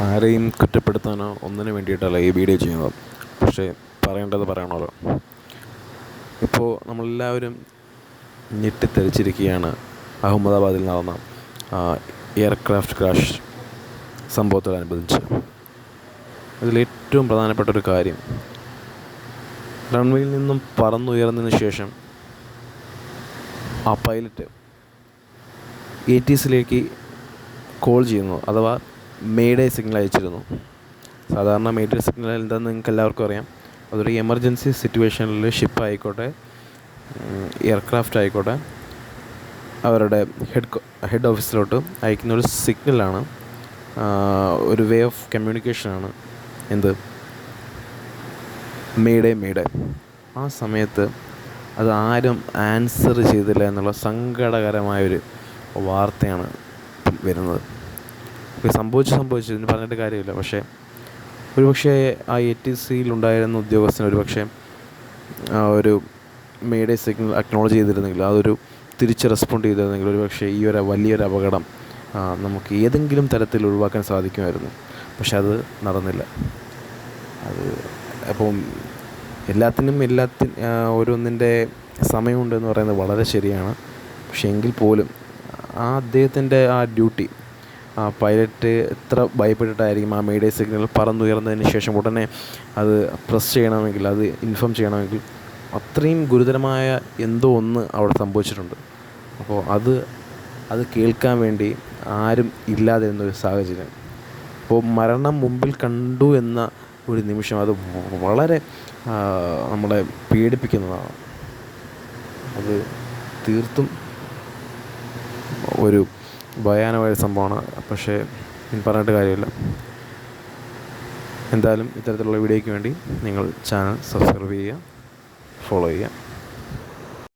ആരെയും കുറ്റപ്പെടുത്താനോ ഒന്നിനു വേണ്ടിയിട്ടല്ല ഈ വീഡിയോ ചെയ്യുന്നത്. പക്ഷേ പറയേണ്ടത് പറയണമല്ലോ. ഇപ്പോൾ നമ്മളെല്ലാവരും ഞെട്ടിത്തരിച്ചിരിക്കുകയാണ് അഹമ്മദാബാദിൽ നടന്ന എയർക്രാഫ്റ്റ് ക്രാഷ് സംഭവത്തോടനുബന്ധിച്ച്. അതിലേറ്റവും പ്രധാനപ്പെട്ടൊരു കാര്യം, റൺവേയിൽ നിന്നും പറന്നുയർന്നതിന് ശേഷം ആ പൈലറ്റ് ATCലേക്ക് കോൾ ചെയ്യുന്നു, അഥവാ മേഡേ സിഗ്നൽ അയച്ചിരുന്നു. സാധാരണ മേഡേ സിഗ്നൽ എന്താണെന്ന് നിങ്ങൾക്ക് എല്ലാവർക്കും അറിയാം. അതൊരു എമർജൻസി സിറ്റുവേഷനിൽ ഷിപ്പ് ആയിക്കോട്ടെ, എയർക്രാഫ്റ്റ് ആയിക്കോട്ടെ, അവരുടെ ഹെഡ് ഓഫീസിലോട്ട് അയക്കുന്ന ഒരു സിഗ്നലാണ്, ഒരു വേ ഓഫ് കമ്മ്യൂണിക്കേഷനാണ് എന്ത് മേഡേ. ആ സമയത്ത് അത് ആരും ആൻസർ ചെയ്തില്ല എന്നുള്ള സങ്കടകരമായൊരു വാർത്തയാണ് വരുന്നത്. സംഭവിച്ചു ഇതിന് പറഞ്ഞിട്ട് കാര്യമില്ല. പക്ഷേ ഒരുപക്ഷെ ആ ATCയിലുണ്ടായിരുന്ന ഉദ്യോഗസ്ഥന് ഒരുപക്ഷെ ഒരു മേഡേ സിഗ്നൽ അക്നോളജ് ചെയ്തിരുന്നെങ്കിൽ, അതൊരു തിരിച്ച് റെസ്പോണ്ട് ചെയ്തിരുന്നെങ്കിൽ ഒരുപക്ഷെ ഈ ഒരു വലിയൊരു അപകടം നമുക്ക് ഏതെങ്കിലും തരത്തിൽ ഒഴിവാക്കാൻ സാധിക്കുമായിരുന്നു. പക്ഷെ അത് നടന്നില്ല. അപ്പം എല്ലാത്തിനും ഓരോന്നിൻ്റെ സമയമുണ്ടെന്ന് പറയുന്നത് വളരെ ശരിയാണ്. പക്ഷേ എങ്കിൽ പോലും അദ്ദേഹത്തിൻ്റെ ആ ഡ്യൂട്ടി, പൈലറ്റ് എത്ര ഭയപ്പെട്ടിട്ടായിരിക്കും ആ മേഡേ സിഗ്നൽ പറന്നുയർന്നതിന് ശേഷം ഉടനെ അത് പ്രസ് ചെയ്യണമെങ്കിൽ, അത് ഇൻഫോം ചെയ്യണമെങ്കിൽ, അത്രയും ഗുരുതരമായ എന്തോ ഒന്ന് അവിടെ സംഭവിച്ചിട്ടുണ്ട്. അപ്പോൾ അത് കേൾക്കാൻ വേണ്ടി ആരും ഇല്ലാതിരുന്നൊരു സാഹചര്യം. അപ്പോൾ മരണം മുമ്പിൽ കണ്ടു എന്ന ഒരു നിമിഷം അത് വളരെ നമ്മളെ പേടിപ്പിക്കുന്നതാണ്. അത് തീർത്തും ഒരു ഭയാനമായ സംഭവമാണ്. പക്ഷേ പറഞ്ഞിട്ട് കാര്യമില്ല. എന്തായാലും ഇത്തരത്തിലുള്ള വീഡിയോയ്ക്ക് വേണ്ടി നിങ്ങൾ ചാനൽ സബ്സ്ക്രൈബ് ചെയ്യുക, ഫോളോ ചെയ്യുക.